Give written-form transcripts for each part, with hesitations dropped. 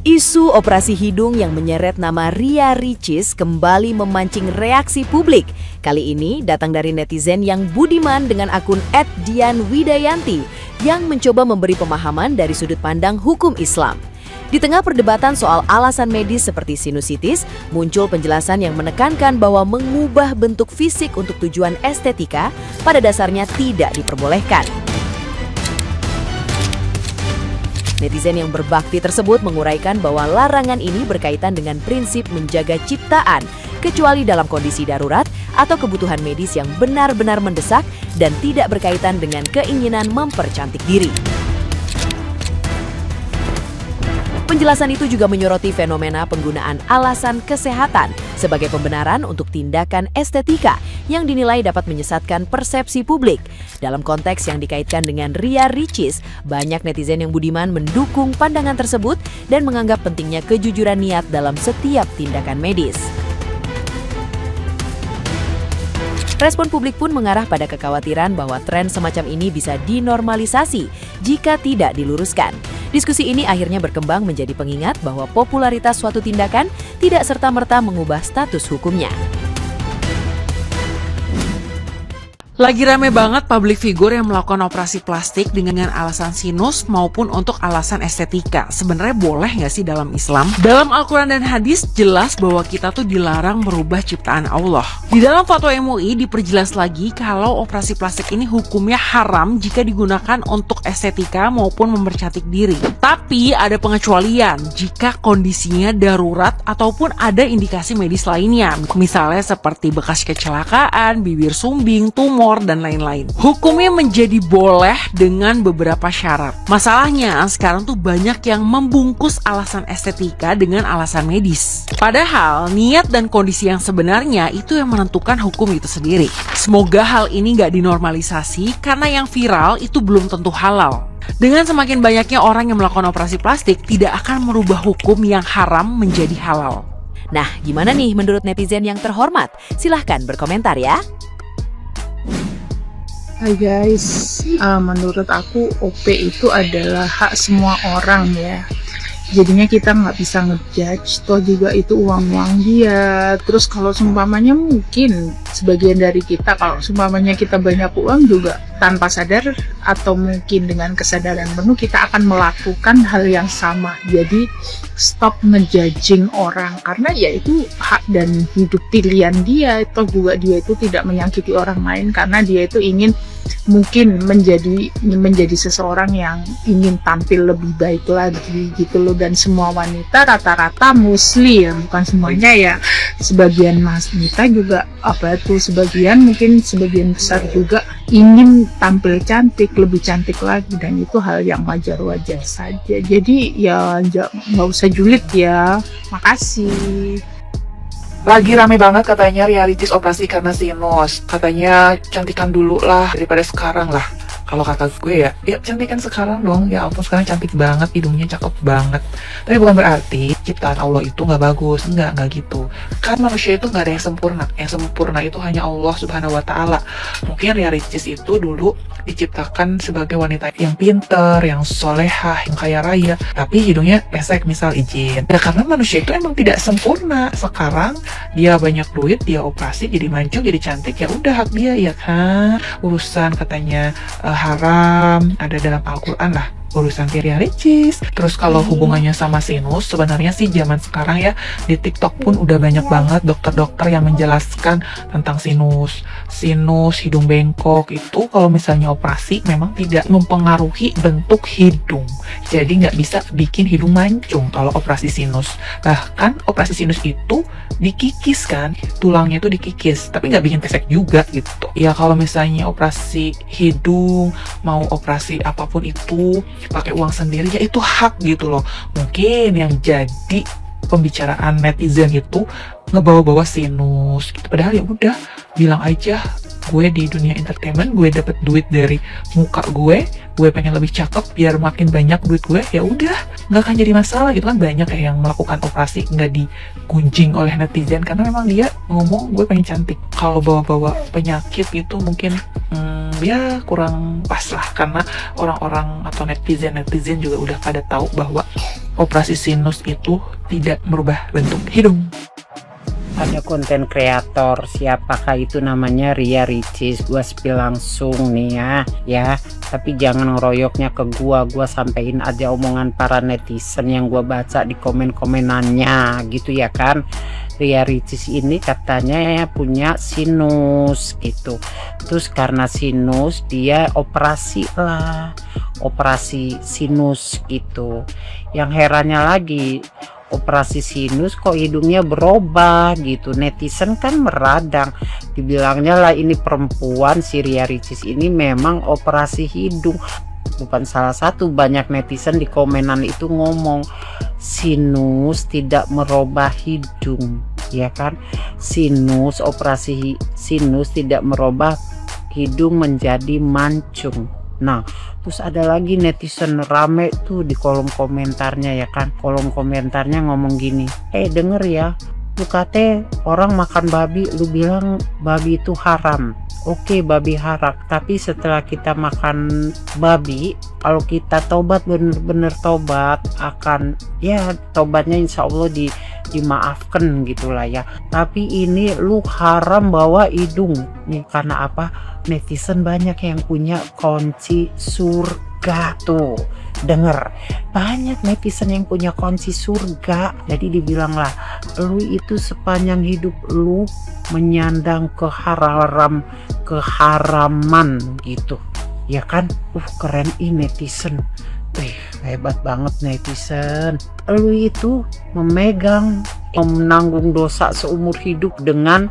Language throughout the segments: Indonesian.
Isu operasi hidung yang menyeret nama Ria Ricis kembali memancing reaksi publik. Kali ini datang dari netizen yang budiman dengan akun @dianwidayanti yang mencoba memberi pemahaman dari sudut pandang hukum Islam. Di tengah perdebatan soal alasan medis seperti sinusitis, muncul penjelasan yang menekankan bahwa mengubah bentuk fisik untuk tujuan estetika pada dasarnya tidak diperbolehkan. Netizen yang berbakti tersebut menguraikan bahwa larangan ini berkaitan dengan prinsip menjaga ciptaan, kecuali dalam kondisi darurat atau kebutuhan medis yang benar-benar mendesak dan tidak berkaitan dengan keinginan mempercantik diri. Penjelasan itu juga menyoroti fenomena penggunaan alasan kesehatan sebagai pembenaran untuk tindakan estetika yang dinilai dapat menyesatkan persepsi publik. Dalam konteks yang dikaitkan dengan Ria Ricis, banyak netizen yang budiman mendukung pandangan tersebut dan menganggap pentingnya kejujuran niat dalam setiap tindakan medis. Respon publik pun mengarah pada kekhawatiran bahwa tren semacam ini bisa dinormalisasi jika tidak diluruskan. Diskusi ini akhirnya berkembang menjadi pengingat bahwa popularitas suatu tindakan tidak serta-merta mengubah status hukumnya. Lagi rame banget public figure yang melakukan operasi plastik dengan alasan sinus maupun untuk alasan estetika. Sebenarnya boleh nggak sih dalam Islam? Dalam Al-Quran dan hadis jelas bahwa kita tuh dilarang merubah ciptaan Allah. Di dalam fatwa MUI diperjelas lagi kalau operasi plastik ini hukumnya haram jika digunakan untuk estetika maupun mempercantik diri. Tapi ada pengecualian jika kondisinya darurat ataupun ada indikasi medis lainnya. Misalnya seperti bekas kecelakaan, bibir sumbing, tumor, dan lain-lain. Hukumnya menjadi boleh dengan beberapa syarat. Masalahnya sekarang tuh banyak yang membungkus alasan estetika dengan alasan medis. Padahal niat dan kondisi yang sebenarnya itu yang menentukan hukum itu sendiri. Semoga hal ini nggak dinormalisasi karena yang viral itu belum tentu halal. Dengan semakin banyaknya orang yang melakukan operasi plastik, tidak akan merubah hukum yang haram menjadi halal. Nah, gimana nih menurut netizen yang terhormat? Silahkan berkomentar ya. Hai guys, menurut aku OP itu adalah hak semua orang ya. Jadinya kita nggak bisa ngejudge, toh juga itu uang-uang dia. Terus kalau seumpamanya mungkin sebagian dari kita, kalau seumpamanya kita banyak uang juga tanpa sadar atau mungkin dengan kesadaran penuh kita akan melakukan hal yang sama. Jadi stop ngejudging orang karena ya itu hak dan hidup pilihan dia. Toh juga dia itu tidak menyakiti orang lain karena dia itu ingin mungkin menjadi seseorang yang ingin tampil lebih baik lagi gitu loh. Dan semua wanita rata-rata mostly ya, bukan semuanya ya, sebagian wanita juga mungkin sebagian besar juga ingin tampil cantik, lebih cantik lagi, dan itu hal yang wajar-wajar saja. Jadi ya nggak usah julid ya. Makasih. Lagi rame banget katanya Ria Ricis operasi karena sinus. Katanya cantikan dulu lah daripada sekarang lah. Kalau kata gue ya cantikan sekarang dong. Ya ampun, sekarang cantik banget, hidungnya cakep banget. Tapi bukan berarti ciptaan Allah itu nggak bagus. Enggak gitu. Kan manusia itu nggak ada yang sempurna. Yang sempurna itu hanya Allah Subhanahu Wa Taala. Mungkin Ria Ricis itu dulu diciptakan sebagai wanita yang pinter, yang solehah, yang kaya raya. Tapi hidungnya pesek misal izin. Ya karena manusia itu emang tidak sempurna. Sekarang dia banyak duit, dia operasi jadi mancung, jadi cantik, ya udah hak dia ya kan. Urusan katanya haram ada dalam Al-Quran lah, urusan Ria Ricis. Terus kalau hubungannya sama sinus, sebenarnya sih zaman sekarang ya di TikTok pun udah banyak banget dokter-dokter yang menjelaskan tentang sinus, hidung bengkok itu kalau misalnya operasi memang tidak mempengaruhi bentuk hidung. Jadi nggak bisa bikin hidung mancung kalau operasi sinus. Bahkan operasi sinus itu dikikis kan, tulangnya itu dikikis, tapi nggak bikin pesek juga gitu. Ya kalau misalnya operasi hidung, mau operasi apapun itu pakai uang sendiri, ya itu hak gitu loh. Mungkin yang jadi pembicaraan netizen itu ngebawa-bawa sinus gitu. Padahal ya udah bilang aja gue di dunia entertainment, gue dapet duit dari muka gue pengen lebih cakep biar makin banyak duit gue, ya udah nggak akan jadi masalah gitu kan. Banyak yang melakukan operasi nggak digunjing oleh netizen karena memang dia ngomong gue pengen cantik. Kalau bawa-bawa penyakit itu mungkin ya kurang pas lah, karena orang-orang atau netizen juga udah pada tahu bahwa operasi sinus itu tidak merubah bentuk hidung. Ada konten kreator, siapakah itu namanya, Ria Ricis, gua spill langsung nih ya, tapi jangan ngeroyoknya ke gua sampein aja omongan para netizen yang gua baca di komen-komenannya gitu ya kan. Ria Ricis ini katanya punya sinus gitu, terus karena sinus dia operasi sinus gitu. Yang herannya lagi, operasi sinus kok hidungnya berubah gitu. Netizen kan meradang, dibilangnya lah ini perempuan, si Ria Ricis ini memang operasi hidung. Bukan salah satu, banyak netizen di komenan itu ngomong sinus tidak merubah hidung, ya kan. Sinus, operasi sinus tidak merubah hidung menjadi mancung. Nah, terus ada lagi netizen rame tuh di kolom komentarnya ya kan. Kolom komentarnya ngomong gini, denger ya, lu kate orang makan babi, lu bilang babi itu haram. Oke, babi haram, tapi setelah kita makan babi, kalau kita tobat, bener-bener tobat, akan ya tobatnya insya Allah dimaafkan gitulah ya. Tapi ini lu haram bawa hidung nih, karena apa? Netizen banyak yang punya kunci surga tuh. Denger, banyak netizen yang punya kunci surga. Jadi dibilanglah, lu itu sepanjang hidup lu menyandang keharaman gitu ya kan. Keren ini netizen, hebat banget netizen. Lu itu menanggung dosa seumur hidup dengan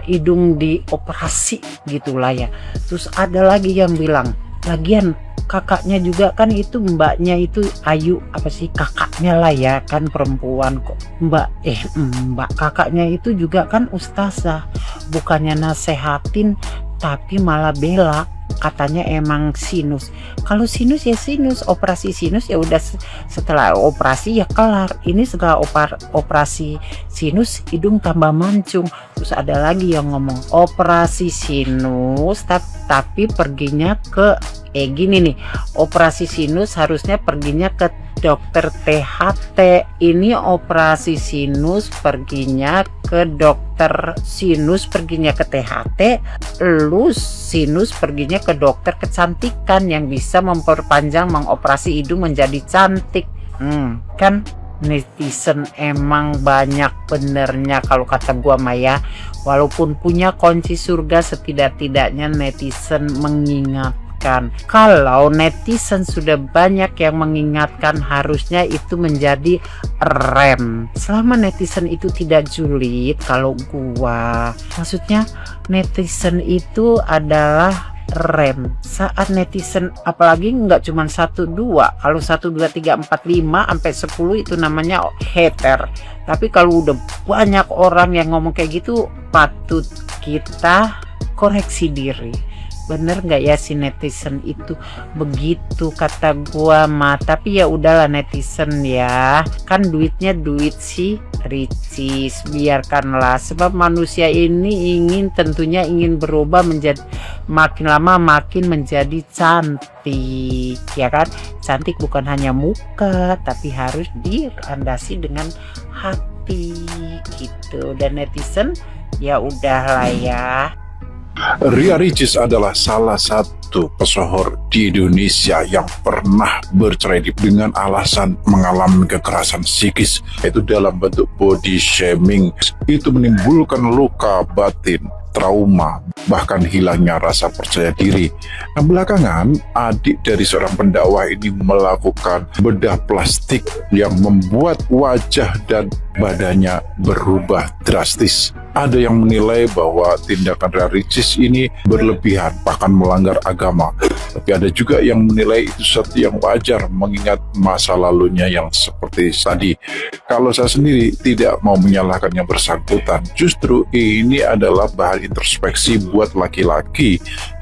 hidung dioperasi gitulah ya. Terus ada lagi yang bilang, lagian kakaknya juga kan itu, mbaknya itu Ayu, apa sih, kakaknya lah ya kan, perempuan kok, mbak kakaknya itu juga kan ustazah, bukannya nasehatin tapi malah bela. Katanya emang sinus, kalau sinus ya sinus, operasi sinus ya udah, setelah operasi ya kelar. Ini setelah operasi sinus hidung tambah mancung. Terus ada lagi yang ngomong operasi sinus tapi perginya ke gini nih, operasi sinus harusnya perginya ke dokter THT. Ini operasi sinus perginya ke dokter sinus, perginya ke THT. Lu sinus perginya ke dokter kecantikan yang bisa memperpanjang, mengoperasi hidung menjadi cantik. Kan netizen emang banyak benernya kalau kata gua Maya. Walaupun punya kunci surga, setidak-tidaknya netizen mengingatkan. Kalau netizen sudah banyak yang mengingatkan, harusnya itu menjadi rem. Selama netizen itu tidak julid, kalau gua maksudnya netizen itu adalah rem. Saat netizen, apalagi nggak cuma 1, 2, kalau 1, 2, 3, 4, 5 sampai 10 itu namanya hater. Tapi kalau udah banyak orang yang ngomong kayak gitu, patut kita koreksi diri. Bener nggak ya si netizen itu begitu, kata gua mah. Tapi ya udahlah netizen ya, kan duitnya duit si Ricis, biarkanlah. Sebab manusia ini tentunya ingin berubah menjadi, makin lama makin menjadi cantik ya kan. Cantik bukan hanya muka, tapi harus dilandasi dengan hati gitu. Dan netizen ya udahlah ya. Ria Ricis adalah salah satu pesohor di Indonesia yang pernah bercerai dengan alasan mengalami kekerasan psikis, yaitu dalam bentuk body shaming. Itu menimbulkan luka batin, trauma, bahkan hilangnya rasa percaya diri. Nah, belakangan adik dari seorang pendakwah ini melakukan bedah plastik yang membuat wajah dan badannya berubah drastis. Ada yang menilai bahwa tindakan Ria Ricis ini berlebihan, bahkan melanggar agama. Tapi ada juga yang menilai itu sesuatu yang wajar mengingat masa lalunya yang seperti tadi. Kalau saya sendiri tidak mau menyalahkan yang bersangkutan. Justru ini adalah bahan introspeksi buat laki-laki.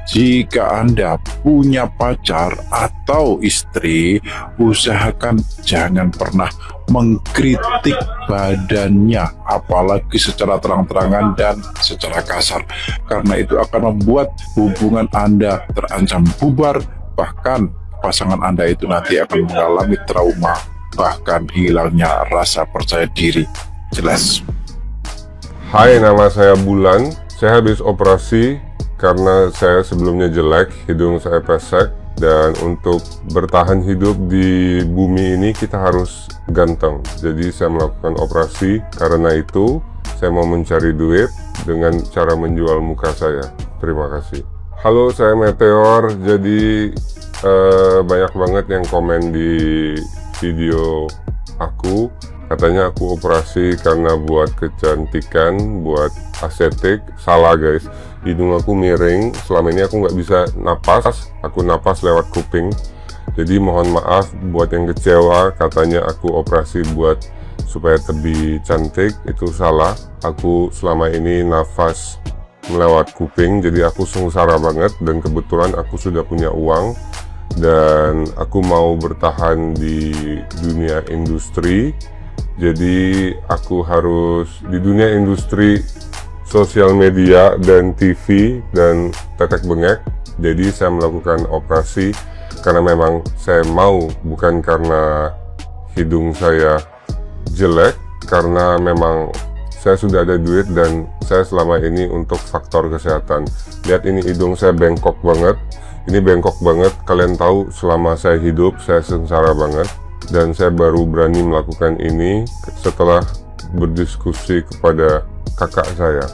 Jika Anda punya pacar atau istri, usahakan jangan pernah mengkritik badannya, apalagi secara terang-terangan dan secara kasar, karena itu akan membuat hubungan Anda terancam bubar, bahkan pasangan Anda itu nanti akan mengalami trauma, bahkan hilangnya rasa percaya diri. Jelas. Hai, nama saya Bulan. Saya habis operasi karena saya sebelumnya jelek, hidung saya pesek, dan untuk bertahan hidup di bumi ini kita harus ganteng. Jadi saya melakukan operasi, karena itu saya mau mencari duit dengan cara menjual muka saya. Terima kasih. Halo, saya Meteor. Jadi banyak banget yang komen di video aku, katanya aku operasi karena buat kecantikan, buat estetik. Salah guys, hidung aku miring, selama ini aku nggak bisa napas, aku napas lewat kuping. Jadi mohon maaf buat yang kecewa, katanya aku operasi buat supaya lebih cantik, itu salah. Aku selama ini nafas melewat kuping, jadi aku sengsara banget, dan kebetulan aku sudah punya uang dan aku mau bertahan di dunia industri. Jadi aku harus di dunia industri sosial media dan TV dan tetek bengek. Jadi saya melakukan operasi karena memang saya mau, bukan karena hidung saya jelek, karena memang saya sudah ada duit dan saya selama ini untuk faktor kesehatan. Lihat ini hidung saya bengkok banget. Ini bengkok banget, kalian tahu selama saya hidup saya sengsara banget, dan saya baru berani melakukan ini setelah berdiskusi kepada kakak saya.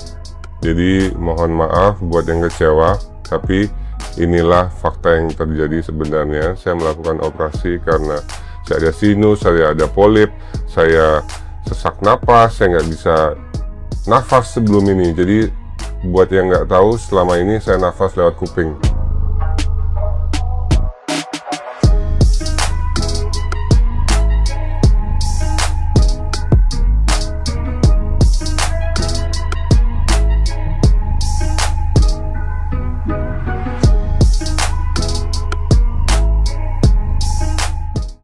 Jadi mohon maaf buat yang kecewa, tapi inilah fakta yang terjadi sebenarnya. Saya melakukan operasi karena saya ada sinus, saya ada polip, saya sesak napas, saya nggak bisa nafas sebelum ini. Jadi buat yang nggak tahu, selama ini saya nafas lewat kuping.